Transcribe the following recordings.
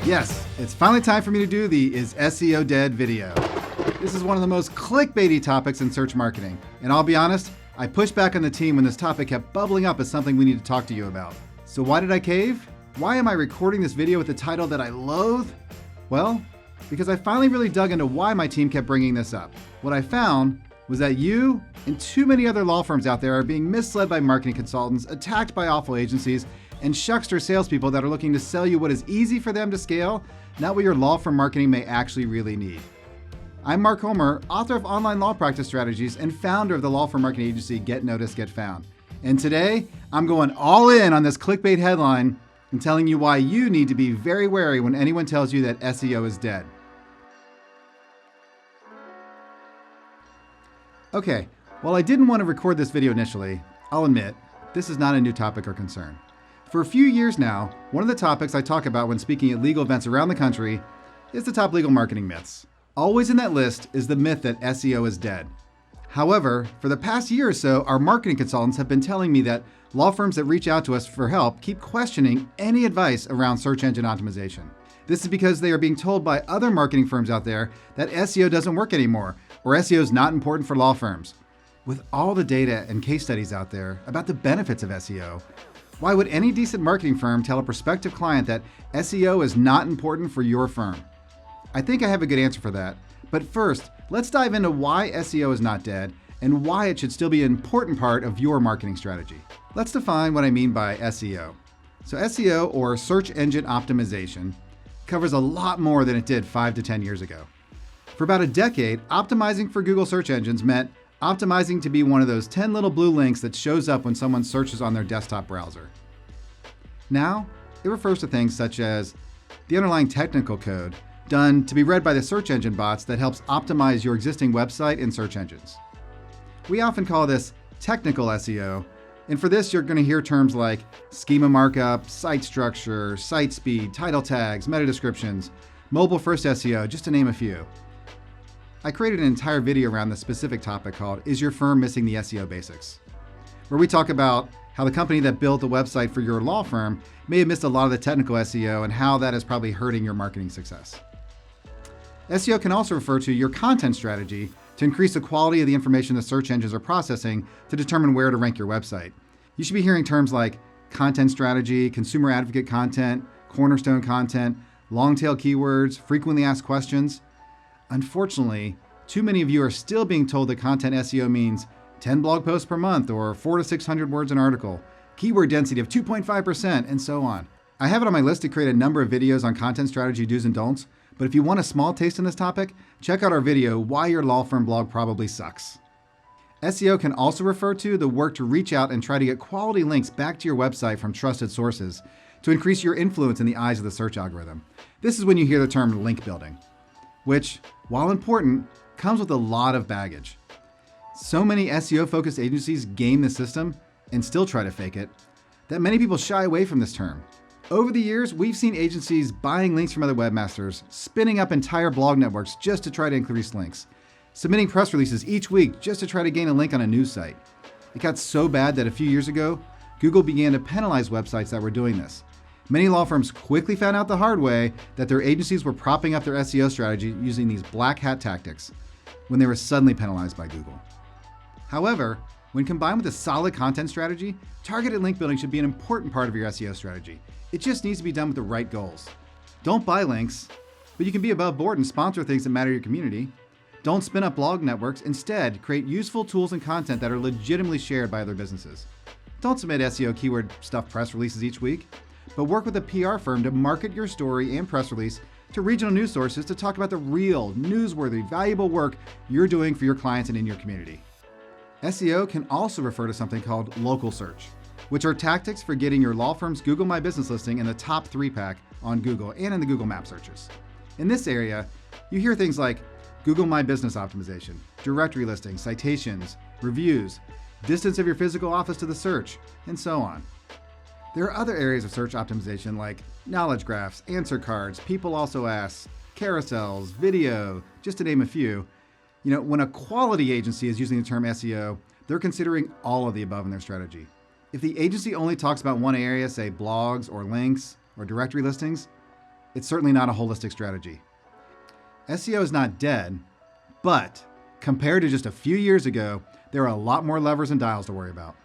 Yes, it's finally time for me to do the Is SEO Dead video. This is one of the most clickbaity topics in search marketing. And I'll be honest, I pushed back on the team when this topic kept bubbling up as something we need to talk to you about. So why did I cave? Why am I recording this video with the title that I loathe? Well, because I finally really dug into why my team kept bringing this up. What I found was that you and too many other law firms out there are being misled by marketing consultants, attacked by awful agencies, and shuckster salespeople that are looking to sell you what is easy for them to scale, not what your law firm marketing may actually really need. I'm Mark Homer, author of Online Law Practice Strategies and founder of the law firm marketing agency Get Noticed, Get Found. And today, I'm going all in on this clickbait headline and telling you why you need to be very wary when anyone tells you that SEO is dead. Okay, while I didn't want to record this video initially, I'll admit, this is not a new topic or concern. For a few years now, one of the topics I talk about when speaking at legal events around the country is the top legal marketing myths. Always in that list is the myth that SEO is dead. However, for the past year or so, our marketing consultants have been telling me that law firms that reach out to us for help keep questioning any advice around search engine optimization. This is because they are being told by other marketing firms out there that SEO doesn't work anymore, or SEO is not important for law firms. With all the data and case studies out there about the benefits of SEO, why would any decent marketing firm tell a prospective client that SEO is not important for your firm? I think I have a good answer for that. But first, let's dive into why SEO is not dead and why it should still be an important part of your marketing strategy. Let's define what I mean by SEO. So SEO, or search engine optimization, covers a lot more than it did 5 to 10 years ago. For about a decade, optimizing for Google search engines meant optimizing to be one of those 10 little blue links that shows up when someone searches on their desktop browser. Now, it refers to things such as the underlying technical code done to be read by the search engine bots that helps optimize your existing website in search engines. We often call this technical SEO, and for this you're going to hear terms like schema markup, site structure, site speed, title tags, meta descriptions, mobile first SEO, just to name a few. I created an entire video around this specific topic called Is Your Firm Missing the SEO Basics?, where we talk about how the company that built the website for your law firm may have missed a lot of the technical SEO and how that is probably hurting your marketing success. SEO can also refer to your content strategy to increase the quality of the information the search engines are processing to determine where to rank your website. You should be hearing terms like content strategy, consumer advocate content, cornerstone content, long-tail keywords, frequently asked questions. Unfortunately, too many of you are still being told that content SEO means 10 blog posts per month or 400 to 600 words an article, keyword density of 2.5%, and so on. I have it on my list to create a number of videos on content strategy do's and don'ts, but if you want a small taste in this topic, check out our video, Why Your Law Firm Blog Probably Sucks. SEO can also refer to the work to reach out and try to get quality links back to your website from trusted sources to increase your influence in the eyes of the search algorithm. This is when you hear the term link building, which, while important, comes with a lot of baggage. So many SEO-focused agencies game the system and still try to fake it, that many people shy away from this term. Over the years, we've seen agencies buying links from other webmasters, spinning up entire blog networks just to try to increase links, submitting press releases each week just to try to gain a link on a news site. It got so bad that a few years ago, Google began to penalize websites that were doing this. Many law firms quickly found out the hard way that their agencies were propping up their SEO strategy using these black hat tactics when they were suddenly penalized by Google. However, when combined with a solid content strategy, targeted link building should be an important part of your SEO strategy. It just needs to be done with the right goals. Don't buy links, but you can be above board and sponsor things that matter to your community. Don't spin up blog networks. Instead, create useful tools and content that are legitimately shared by other businesses. Don't submit SEO keyword stuffed press releases each week, but work with a PR firm to market your story and press release to regional news sources to talk about the real, newsworthy, valuable work you're doing for your clients and in your community. SEO can also refer to something called local search, which are tactics for getting your law firm's Google My Business listing in the top 3-pack on Google and in the Google Map searches. In this area, you hear things like Google My Business optimization, directory listings, citations, reviews, distance of your physical office to the search, and so on. There are other areas of search optimization like knowledge graphs, answer cards, people also ask, carousels, video, just to name a few. When a quality agency is using the term SEO, they're considering all of the above in their strategy. If the agency only talks about one area, say blogs or links or directory listings, it's certainly not a holistic strategy. SEO is not dead, but compared to just a few years ago, there are a lot more levers and dials to worry about.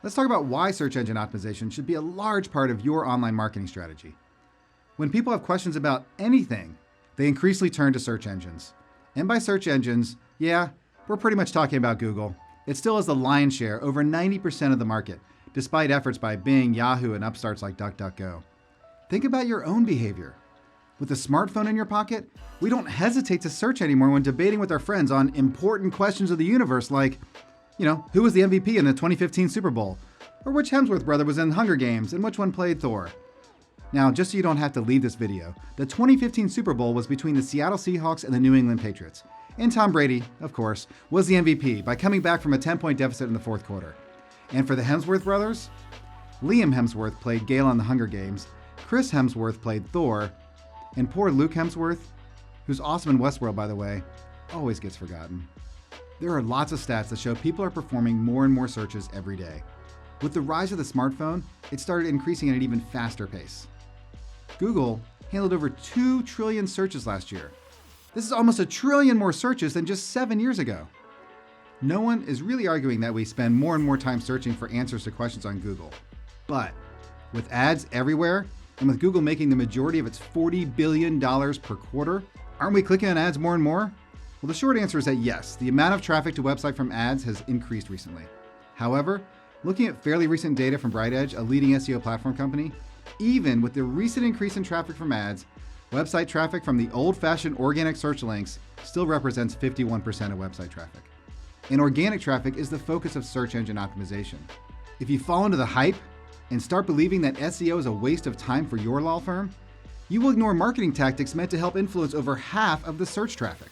Let's talk about why search engine optimization should be a large part of your online marketing strategy. When people have questions about anything, they increasingly turn to search engines. And by search engines, yeah, we're pretty much talking about Google. It still has the lion's share, over 90% of the market, despite efforts by Bing, Yahoo, and upstarts like DuckDuckGo. Think about your own behavior. With a smartphone in your pocket, we don't hesitate to search anymore when debating with our friends on important questions of the universe like, who was the MVP in the 2015 Super Bowl? Or which Hemsworth brother was in Hunger Games and which one played Thor? Now, just so you don't have to leave this video, the 2015 Super Bowl was between the Seattle Seahawks and the New England Patriots. And Tom Brady, of course, was the MVP by coming back from a 10-point deficit in the fourth quarter. And for the Hemsworth brothers, Liam Hemsworth played Gale on the Hunger Games, Chris Hemsworth played Thor, and poor Luke Hemsworth, who's awesome in Westworld by the way, always gets forgotten. There are lots of stats that show people are performing more and more searches every day. With the rise of the smartphone, it started increasing at an even faster pace. Google handled over 2 trillion searches last year. This is almost 1 trillion more searches than just 7 years ago. No one is really arguing that we spend more and more time searching for answers to questions on Google. But with ads everywhere, and with Google making the majority of its $40 billion per quarter, aren't we clicking on ads more and more? Well, the short answer is that yes, the amount of traffic to website from ads has increased recently. However, looking at fairly recent data from BrightEdge, a leading SEO platform company, even with the recent increase in traffic from ads, website traffic from the old-fashioned organic search links still represents 51% of website traffic. And organic traffic is the focus of search engine optimization. If you fall into the hype and start believing that SEO is a waste of time for your law firm, you will ignore marketing tactics meant to help influence over half of the search traffic.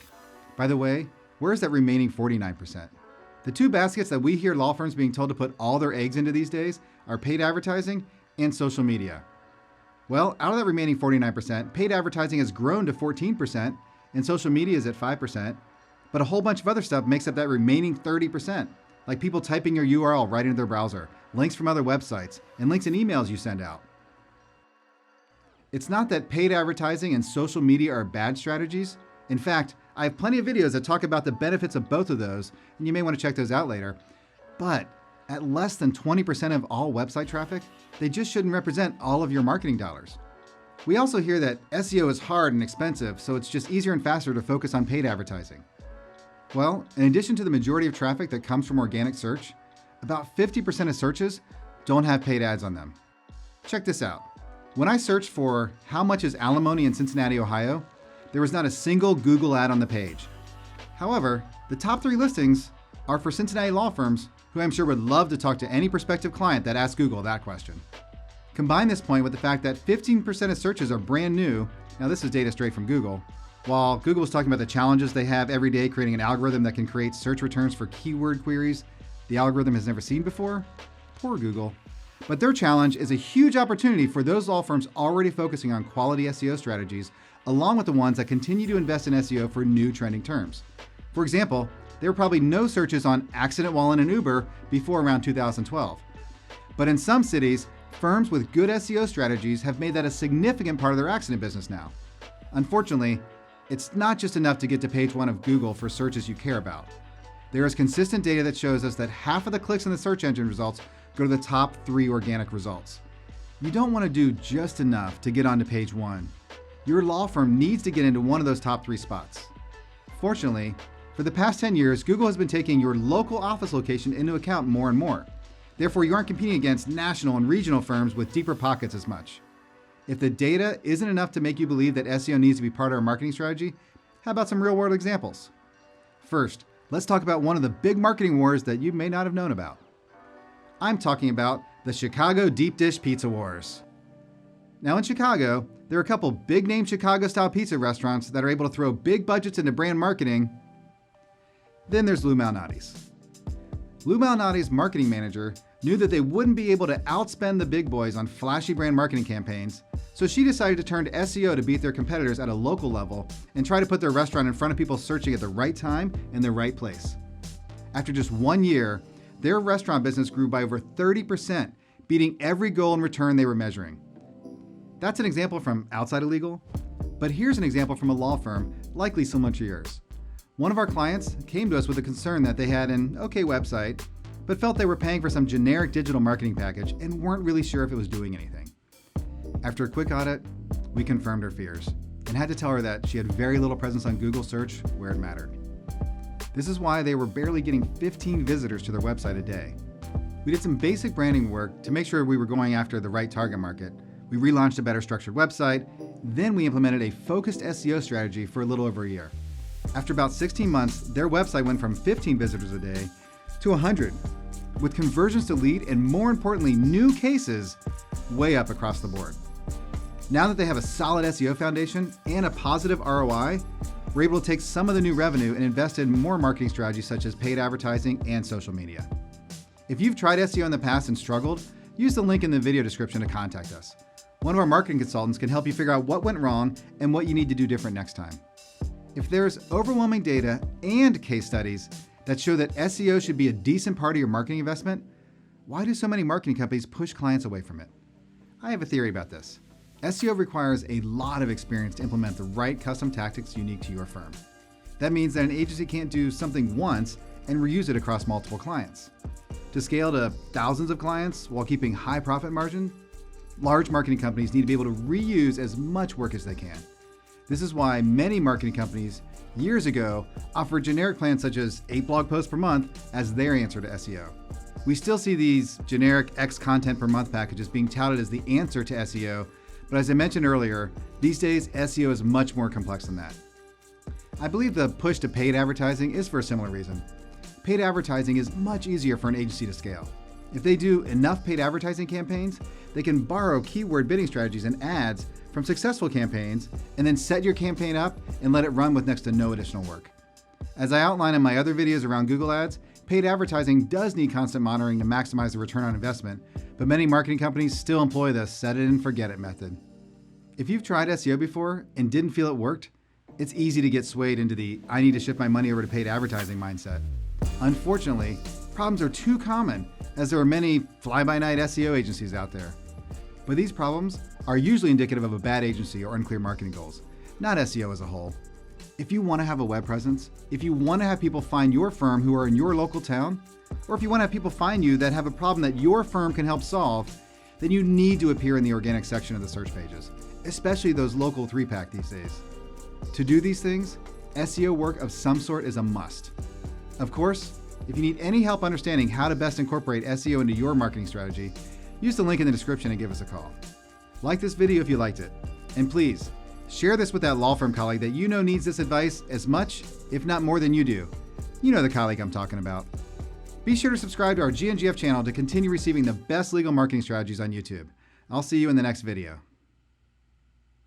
By the way, where's that remaining 49%? The two baskets that we hear law firms being told to put all their eggs into these days are paid advertising and social media. Well, out of that remaining 49%, paid advertising has grown to 14% and social media is at 5%, but a whole bunch of other stuff makes up that remaining 30%, like people typing your URL right into their browser, links from other websites, and links in emails you send out. It's not that paid advertising and social media are bad strategies. In fact, I have plenty of videos that talk about the benefits of both of those, and you may want to check those out later. But at less than 20% of all website traffic, they just shouldn't represent all of your marketing dollars. We also hear that SEO is hard and expensive, so it's just easier and faster to focus on paid advertising. Well, in addition to the majority of traffic that comes from organic search, about 50% of searches don't have paid ads on them. Check this out. When I searched for how much is alimony in Cincinnati, Ohio, there was not a single Google ad on the page. However, the top 3 listings are for Cincinnati law firms who I'm sure would love to talk to any prospective client that asks Google that question. Combine this point with the fact that 15% of searches are brand new. Now this is data straight from Google. While Google was talking about the challenges they have every day creating an algorithm that can create search returns for keyword queries the algorithm has never seen before, poor Google. But their challenge is a huge opportunity for those law firms already focusing on quality SEO strategies, along with the ones that continue to invest in SEO for new trending terms. For example, there were probably no searches on accident while in an Uber before around 2012. But in some cities, firms with good SEO strategies have made that a significant part of their accident business now. Unfortunately, it's not just enough to get to page 1 of Google for searches you care about. There is consistent data that shows us that half of the clicks in the search engine results go to the top 3 organic results. You don't want to do just enough to get onto page 1. Your law firm needs to get into one of those top 3 spots. Fortunately, for the past 10 years, Google has been taking your local office location into account more and more. Therefore, you aren't competing against national and regional firms with deeper pockets as much. If the data isn't enough to make you believe that SEO needs to be part of our marketing strategy, how about some real-world examples? First, let's talk about one of the big marketing wars that you may not have known about. I'm talking about the Chicago Deep Dish Pizza Wars. Now in Chicago, there are a couple big-name Chicago-style pizza restaurants that are able to throw big budgets into brand marketing. Then there's Lou Malnati's. Lou Malnati's marketing manager knew that they wouldn't be able to outspend the big boys on flashy brand marketing campaigns, so she decided to turn to SEO to beat their competitors at a local level and try to put their restaurant in front of people searching at the right time in the right place. After just 1 year, their restaurant business grew by over 30%, beating every goal and return they were measuring. That's an example from outside of legal, but here's an example from a law firm likely similar to yours. One of our clients came to us with a concern that they had an okay website, but felt they were paying for some generic digital marketing package and weren't really sure if it was doing anything. After a quick audit, we confirmed her fears and had to tell her that she had very little presence on Google search where it mattered. This is why they were barely getting 15 visitors to their website a day. We did some basic branding work to make sure we were going after the right target market. We relaunched a better structured website, then we implemented a focused SEO strategy for a little over a year. After about 16 months, their website went from 15 visitors a day to 100, with conversions to lead and, more importantly, new cases way up across the board. Now that they have a solid SEO foundation and a positive ROI, we're able to take some of the new revenue and invest in more marketing strategies such as paid advertising and social media. If you've tried SEO in the past and struggled, use the link in the video description to contact us. One of our marketing consultants can help you figure out what went wrong and what you need to do different next time. If there's overwhelming data and case studies that show that SEO should be a decent part of your marketing investment, why do so many marketing companies push clients away from it? I have a theory about this. SEO requires a lot of experience to implement the right custom tactics unique to your firm. That means that an agency can't do something once and reuse it across multiple clients. To scale to thousands of clients while keeping high profit margin, large marketing companies need to be able to reuse as much work as they can. This is why many marketing companies years ago offered generic plans such as 8 blog posts per month as their answer to SEO. We still see these generic X content per month packages being touted as the answer to SEO, but as I mentioned earlier, these days SEO is much more complex than that. I believe the push to paid advertising is for a similar reason. Paid advertising is much easier for an agency to scale. If they do enough paid advertising campaigns, they can borrow keyword bidding strategies and ads from successful campaigns and then set your campaign up and let it run with next to no additional work. As I outline in my other videos around Google Ads, paid advertising does need constant monitoring to maximize the return on investment, but many marketing companies still employ the set it and forget it method. If you've tried SEO before and didn't feel it worked, it's easy to get swayed into the I need to shift my money over to paid advertising mindset. Unfortunately, problems are too common as there are many fly-by-night SEO agencies out there. But these problems are usually indicative of a bad agency or unclear marketing goals, not SEO as a whole. If you want to have a web presence, if you want to have people find your firm who are in your local town, or if you want to have people find you that have a problem that your firm can help solve, then you need to appear in the organic section of the search pages, especially those local 3-pack these days. To do these things, SEO work of some sort is a must. Of course, if you need any help understanding how to best incorporate SEO into your marketing strategy, use the link in the description and give us a call. Like this video if you liked it, and please, share this with that law firm colleague that you know needs this advice as much, if not more than you do. You know the colleague I'm talking about. Be sure to subscribe to our GNGF channel to continue receiving the best legal marketing strategies on YouTube. I'll see you in the next video.